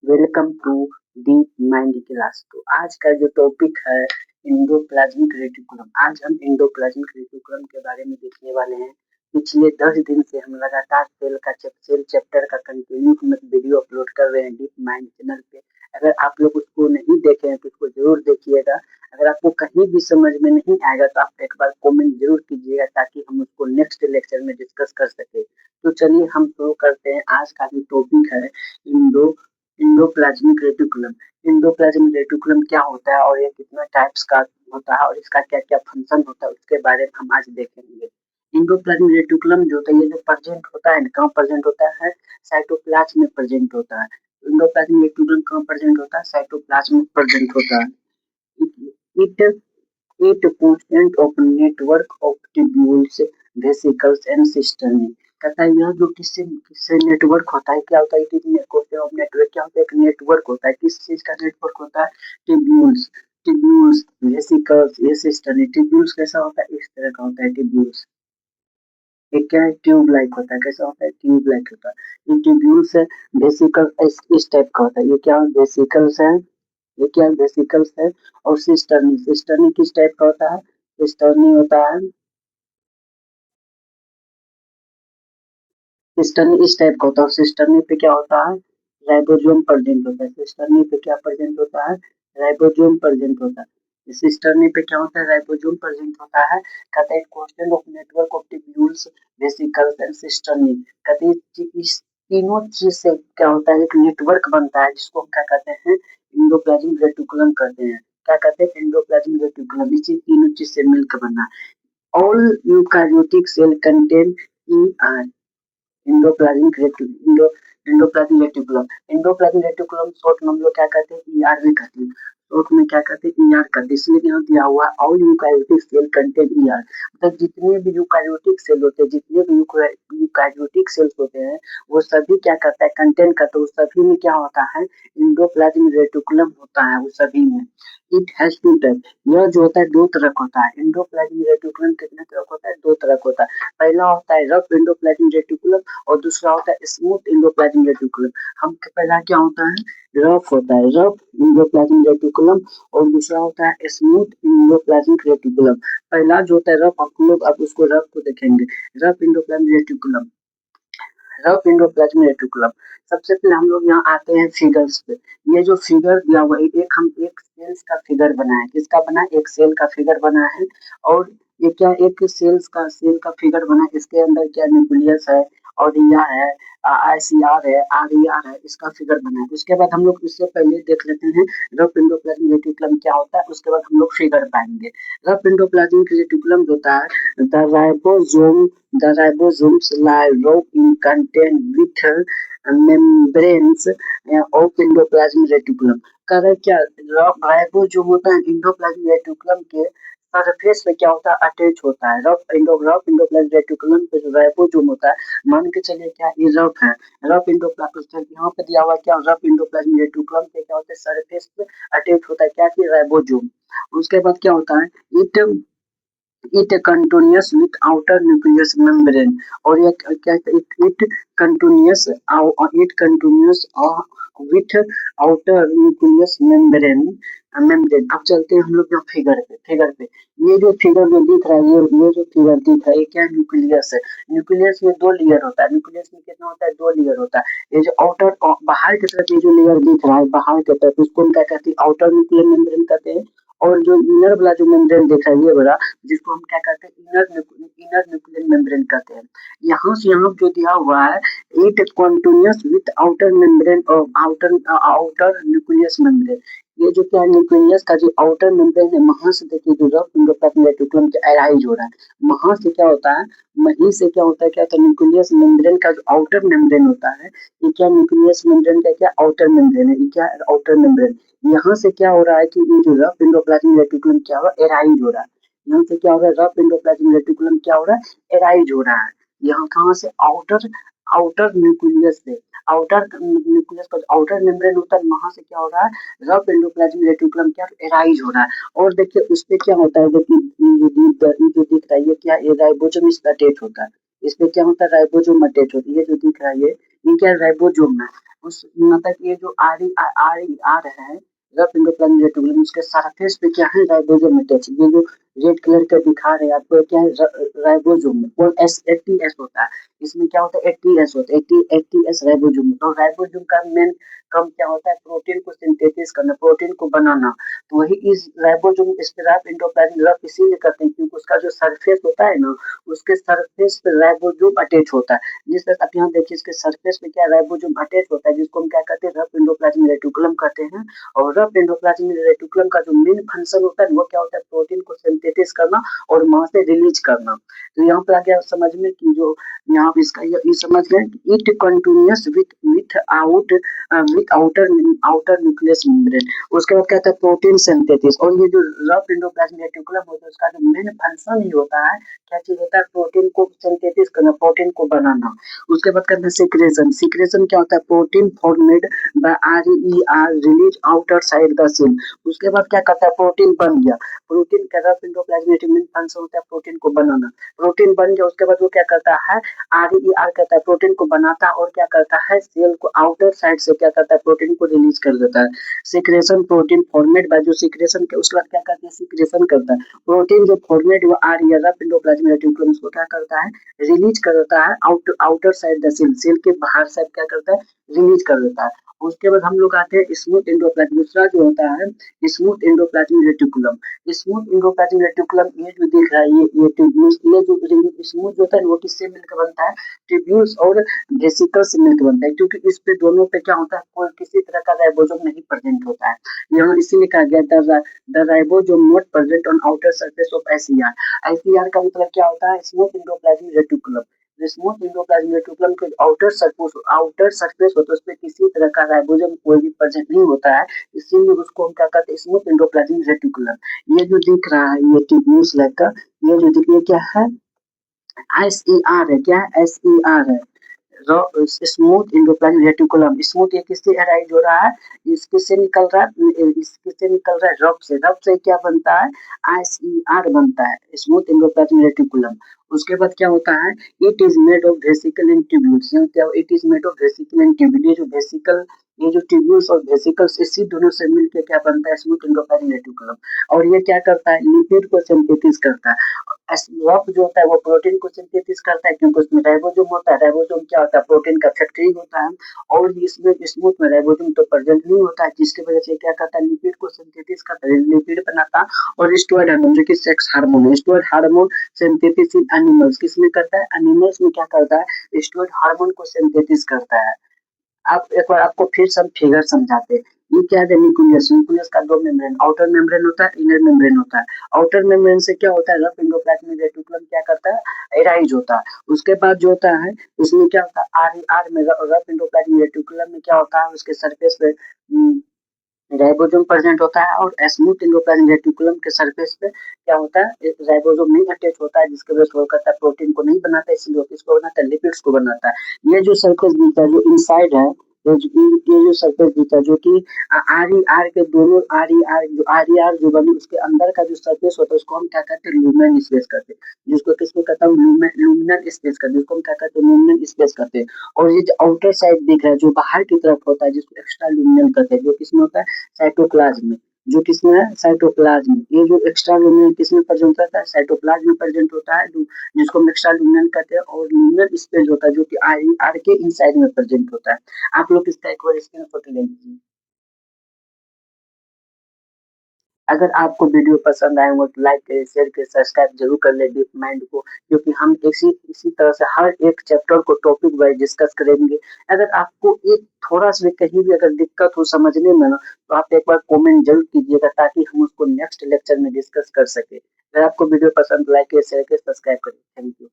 Welcome to Deep Mind class. तो आज का जो टॉपिक है एंडोप्लाज्मिक रेटिकुलम। आज हम एंडोप्लाज्मिक रेटिकुलम के बारे में देखने वाले हैं। पिछले 10 दिन से हम लगातार सेल चैप्टर का कंटिन्यू वीडियो अपलोड कर रहे हैं डीप माइंड चैनल पे। अगर आप लोग उसको नहीं देखे हैं तो उसको जरूर देखिएगा। अगर आपको कहीं भी समझ में नहीं आएगा तो आप एक बार कमेंट जरूर कीजिएगा ताकि हम उसको नेक्स्ट लेक्चर में डिस्कस कर सके। तो चलिए हम शुरू करते हैं। आज का जो टॉपिक है Indo endoplasmic reticulum. Endoplasmic reticulum क्या होता है और ये कितना टाइप्स का होता है और इसका क्या क्या फंक्शन होता है उसके बारे में हम आज देखेंगे। एंडोप्लाज्मिक रेटिकुलम जो होता है ये जो प्रेजेंट होता है कहाँ प्रेजेंट होता है, साइटोप्लाज्म में प्रेजेंट होता है। एंडोप्लाज्मिक रेटिकुलम कहाँ प्रेजेंट होता है, साइटोप्लाज्म में प्रेजेंट होता है। It it consist of network of tubules, vesicles and cisternae. कहता है यह जो किससे किससे नेटवर्क होता है, क्या होता है, कंसिस्ट ऑफ नेटवर्क, क्या होता है, एक नेटवर्क होता है। किस चीज का नेटवर्क होता है, ट्यूब्यूल्स। ट्यूब्यूल्स, वेसिकल्स, ये सिस्टर्नी। ट्यूब्यूल्स कैसा होता है, इस तरह का होता है ट्यूब्यूल्स। ये क्या है, ट्यूब लाइक होता है। कैसा होता है, ट्यूब लाइक होता है। ये ट्यूब्यूल्स है। वेसिकल इस टाइप का होता है। ये क्या वेसिकल्स है, ये क्या वेसिकल्स है। और सिस्टर्नी, सिस्टर्नी किस टाइप का होता है, सिस्टर्नी होता है, सिस्टर्नी इस टाइप का होता है। सिस्टर्नी पे क्या होता है, राइबोसोम प्रेजेंट होता है। सिस्टर्नी पे क्या प्रेजेंट होता है, राइबोसोम प्रेजेंट होता है। सिस्टर्नी पे क्या होता है, राइबोसोम प्रेजेंट होता है। कहते हैं question of network of tubules, vesicles and cisternae. कहते हैं इस तीनों चीज से क्या होता है, एक नेटवर्क बनता है जिसको हम क्या कहते हैं, एंडोप्लाज्मिक रेटिकुलम कहते हैं। क्या कहते हैं, एंडोप्लाज्मिक रेटिकुलम। इसी तीनों चीज से मिलकर बना। All eukaryotic cell contain ER, endoplasmic endoplasmic reticulum. Endoplasmic reticulum short में हम लोग क्या कहते हैं, ईआर भी कहते हैं। शॉर्ट में क्या कहते हैं, ईआर कहते हैं। इसलिए यहाँ दिया हुआ all eukaryotic cell contain ER. मतलब जितने भी यूकारियोटिक सेल होते हैं, जितने भी यूकारियोटिक सेल्स होते हैं वो सभी क्या करता है, कंटेन करते हैं। उस सभी में क्या होता है, एंडोप्लाज्मिक रेटिकुलम होता है वो सभी में। इट हैज टू टाइप, यह जो होता है दो तरह का होता है। एंडोप्लाज्मिक रेटिकुलम कितने तरह का होता है, दो तरह का होता है। पहला होता है रफ एंडोप्लाज्मिक रेटिकुलम और दूसरा होता है स्मूथ एंडोप्लाज्मिक रेटिकुलम। हम पहला क्या होता है, रफ होता है, रफ एंडोप्लाज्मिक रेटिकुलम। और दूसरा होता है स्मूथ एंडोप्लाज्मिक रेटिकुलम। पहला जो होता है रफ, आप लोग अब उसको रफ को देखेंगे। Rough endoplasmic reticulum, rough endoplasmic reticulum. सबसे पहले हम लोग यहाँ आते हैं फिगर्स पे। ये जो फिगर दिया हुआ है, एक हम एक सेल्स का फिगर बनाए, किसका बना है, एक सेल का फिगर बना है। और ये क्या, एक सेल का फिगर बना है। इसके अंदर क्या न्यूक्लियस है और यह है ICR है, RER है, इसका फिगर बना है। उसके बाद हम लोग इससे पहले देख लेते हैं रफ एंडोप्लाज्मिक रेटिकुलम क्या होता है, उसके बाद हम लोग फिगर पाएंगे। रफ एंडोप्लाज्मिक रेटिकुलम होता है the ribosome, the ribosomes lie raw in content with membranes of endoplasmic reticulum। कारण क्या, राइबो जो होता है एंडोप्लाज्मिक रेटिकुलम के सरफेस पे क्या होता है, अटैच होता है। रफ एंडोप्लाज्मिक रेटिकुलम पे जो राइबोसोम होता है, मान के चलिए क्या ये रफ है, रफ एंडोप्लाज्मिक, यहाँ पे दिया हुआ क्या, रफ एंडोप्लाज्मिक रेटिकुलम पे क्या होता है, सरफेस पे अटैच होता है क्या, कि राइबोसोम। उसके बाद क्या होता है, it it continuous with outer nucleus membrane. और ये क्या, it continuous, it continuous with outer nucleus membrane, membrane. अब चलते हैं हम लोग यहाँ फिगर पे। फिगर पे ये जो फिगर जो दिख रहा है, ये जो फिगर दिख रहा है, ये क्या न्यूक्लियस है। न्यूक्लियस में दो लेयर होता है। न्यूक्लियस में कितना होता है, दो लेयर होता है। ये जो आउटर बाहर की तरफ ये जो लेयर दिख रहा है बाहर की तरफ, इसको हम क्या कहते हैं, आउटर न्यूक्लियर मेम्ब्रेन कहते हैं। और जो इनर वाला जो मेम्ब्रेन दिख रहा है ये बड़ा, जिसको हम क्या कहते हैं, इनर न्यूक्लियर मेम्ब्रेन कहते हैं। यहाँ से यहाँ जो दिया हुआ है, it continuous with outer membrane और आउटर न्यूक्लियस मेम्ब्रेन। ये जो क्या न्यूक्लियस का जो आउटर मेम्ब्रेन है, वहां से देखिए जो रफ एंडोप्लाज्मिक रेटिकुलम के अराइज हो रहा है। वहां से क्या होता है, वहीं से क्या होता है, क्या होता है, न्यूक्लियस मेम्ब्रेन का जो आउटर मेम्ब्रेन होता है, ये क्या न्यूक्लियस मेम्ब्रेन का क्या आउटर मेम्ब्रेन है, ये क्या आउटर मेम्ब्रेन। यहाँ से क्या हो रहा है कि ये जो रफ एंडोप्लाज्मिक रेटिकुलम क्या हो रहा है, एराइज हो रहा है। यहाँ से क्या हो रहा है, रफ एंडोप्लाज्मिक रेटिकुलम क्या हो रहा है, एराइज हो रहा है। यहाँ कहाँ से, आउटर आउटर न्यूक्लियस से, आउटर न्यूक्लियस का आउटर मेम्ब्रेन होता है, वहां से क्या हो रहा है, रफ एंडोप्लाज्मिक रेटिकुलम क्या एराइज हो रहा है। और देखिए उस पे क्या होता है, देखिए ये जो दिख रहा है, ये क्या, ये राइबोसोम इसका अटैच होता है। इस पे क्या होता है, राइबोसोम अटैच होती है। ये जो दिख रहा है ये क्या राइबोसोम है। उस मतलब ये जो आर है रफ एंडोप्लाज्मिक रेटिकुलम, उसके सरफेस पे क्या है, राइबोसोम अटैच। ये जो रेड कलर का दिखा रहे हैं आपको क्या है, राइबोसोम और एटीएस होता है। इसमें क्या होता है, एटीएस होता है, एटीएस राइबोसोम। तो राइबोसोम का मेन काम क्या होता है, प्रोटीन को सिंथेसिस करना, प्रोटीन को बनाना। तो वही इस राइबोसोम इस पे रफ एंडोप्लाज्मिक रफ इसीलिए करते हैं क्योंकि उसका जो सरफेस होता है ना, उसके सरफेस पे राइबोसोम अटैच होता है। जिस तरह आप यहाँ देखिए इसके सरफेस पे क्या राइबोसोम अटैच होता है, जिसको हम क्या कहते हैं, रफ एंडोप्लाज्मिक रेटिकुलम कहते हैं। और रफ एंडोप्लाज्मिक रेटिकुलम का जो मेन फंक्शन होता है वो क्या होता है, प्रोटीन को सिंथेसिस करना और वहां से रिलीज करना। तो यहाँ पे आ गया समझ में कि जो यहाँ इसका ये समझ गए, it continuous with out with outer outer nucleus membrane. उसके बाद क्या होता है, प्रोटीन सिंथेसिस। और ये जो रफ एंडोप्लाज्मिक रेटिकुलम होता है उसका जो मेन फंक्शन ही होता है, क्या चीज होता है, प्रोटीन को सिंथेसिस करना, प्रोटीन को बनाना। उसके बाद करते हैं सिक्रेशन। सिक्रेशन क्या होता है, protein formed by RER release outer side the cell. उसके बाद क्या करता है, प्रोटीन बन गया। प्रोटीन का रफ एंडोप्लाज्मिक मेन फंक्शन होता है प्रोटीन को बनाना। प्रोटीन बन गया उसके बाद वो क्या करता है, आरईआर कहता है प्रोटीन को बनाता है और क्या करता है, सेल को आउटर साइड से क्या करता है, प्रोटीन को रिलीज कर देता है। सिक्रेशन प्रोटीन फॉर्मेट बाय, जो सिक्रेशन के उसके बाद क्या करता है, सिक्रेशन करता है। प्रोटीन जो फॉर्मेट हुआ आरईआर रफ एंडोप्लाज्मिक रेटिकुलम उसको क्या करता है, रिलीज कर देता है outer side the cell, cell के बाहर साइड क्या करता है, रिलीज कर देता है। उसके बाद हम लोग आते हैं स्मूथ एंडोप्लाज्मिक, दूसरा जो होता है smooth endoplasmic reticulum. Smooth endoplasmic reticulum ये जो दिख रहा है ये ट्यूब्यूल्स, ये जो स्मूथ जो होता है वो किससे मिलकर बनता है, ट्यूब्यूल्स और वेसिकल से मिलकर बनता है। क्योंकि इस पे दोनों पे क्या होता है, कोई किसी तरह का राइबोसोम नहीं प्रेजेंट होता है। यहाँ इसीलिए कहा गया the ribosome not present on outer surface of SER. SER का मतलब क्या होता है, smooth endoplasmic reticulum. Smooth endoplasmic reticulum के आउटर सरफेस होता है, उसपे किसी तरह का राइबोसोम कोई भी प्रेजेंट नहीं होता है। इसीलिए उसको हम क्या कहते हैं, स्मूथ एंडोप्लाज्मिक रेटिकुलम। ये जो दिख रहा है ये ट्यूब्यूल्स लाइक का, ये जो दिख, ये क्या है, एस ई आर है। क्या है, एस ई आर है, स्मूथ एंडोप्लाज्मिक रेटिकुलम। स्मूथ ये किससे अराइज हो रहा है, इस किससे निकल रहा है, इस किससे निकल रहा है, रफ से। रफ से क्या बनता है, एस ई आर बनता है, स्मूथ एंडोप्लाज्मिक रेटिकुलम। उसके बाद क्या होता है, it is made of vesicle and tubules. क्या, it is made of vesicle and tubule. ये जो वेसिकल, ये जो ट्यूब्यूल्स और वेसिकल्स इसी दोनों से मिलकर क्या बनता है, स्मूथ एंडोप्लाज्मिक रेटिकुलम। और ये क्या करता है, लिपिड को सिंथेसिस करता है। रफ जो होता है वो प्रोटीन को सिंथेसिस करता है क्योंकि उसमें राइबोसोम होता है। राइबोसोम क्या होता है, प्रोटीन का फैक्ट्री होता है। और इसमें स्मूथ में राइबोसोम तो प्रेजेंट नहीं होता है, जिसकी वजह से क्या करता है, लिपिड को सिंथेसिस करता है, लिपिड बनाता है। और स्टेरॉयड हार्मोन जो कि सेक्स हार्मोन है, steroid hormone synthesis in animals, किसमें करता है, एनिमल्स में क्या करता है, स्टेरॉयड हार्मोन को सिंथेसिस करता है। आप एक बार आपको फिर सब फिगर समझाते हैं। ये क्या है, न्यूक्लियस। न्यूक्लियस का दो मेम्ब्रेन, आउटर मेम्ब्रेन होता है, इनर मेम्ब्रेन होता है। आउटर मेम्ब्रेन से क्या होता है, रफ एंडोप्लाज्मिक रेटिकुलम क्या करता है, एराइज होता है। उसके बाद जो होता है उसमें क्या होता है, आर आर में रफ एंडोप्लाज्मिक रेटिकुलम में क्या होता है, उसके सरफेस पे राइबोसोम प्रेजेंट होता है। और स्मूथ एंडोप्लाज्मिक रेटिकुलम के सरफेस पे क्या होता है, राइबोसोम नहीं अटैच होता है, जिसकी वजह से वो करता है प्रोटीन को नहीं बनाता है, इसलिए वो किसको बनाता है, लिपिड्स को बनाता है। ये जो सरफेस दिखता है जो इनसाइड है, ये जो सरफेस दिखता है जो कि आर ई आर के दोनों, आर ई आर जो बनी उसके अंदर का जो सरफेस होता है उसको हम क्या कहते हैं, लूमेन स्पेस कहते हैं। जिसको किसको कहता हूँ, लूमिनल स्पेस कहते हैं, जिसको हम क्या कहते हैं, लूमिनल स्पेस कहते हैं। और ये जो आउटर साइड दिख रहा है जो बाहर की तरफ होता है, जिसको एक्स्ट्रा लूमिनल कहते हैं, जो किसमें होता है, साइटोप्लाज्म में। जो किसमें है, साइटोप्लाज्म। ये जो एक्स्ट्रा लूमिनल किसमें प्रेजेंट होता है, साइटोप्लाज्म में प्रेजेंट होता है, जिसको हम एक्स्ट्रा लूमिनल कहते हैं। और लूमिनल स्पेस होता है जो कि आर आर के इनसाइड में प्रेजेंट होता है। आप लोग इसका एक बार स्क्रीनशॉट ले लीजिए। अगर आपको वीडियो पसंद आए हो तो लाइक करें, शेयर करें, सब्सक्राइब जरूर कर लें डीप माइंड को, क्योंकि हम इसी तरह से हर एक चैप्टर को टॉपिक वाइज डिस्कस करेंगे। अगर आपको एक थोड़ा सा भी कहीं भी अगर दिक्कत हो समझने में ना, तो आप एक बार कमेंट जरूर कीजिएगा ताकि हम उसको नेक्स्ट लेक्चर में डिस्कस कर सके। अगर आपको वीडियो पसंद, लाइक करें, शेयर करें, सब्सक्राइब करें। Thank you.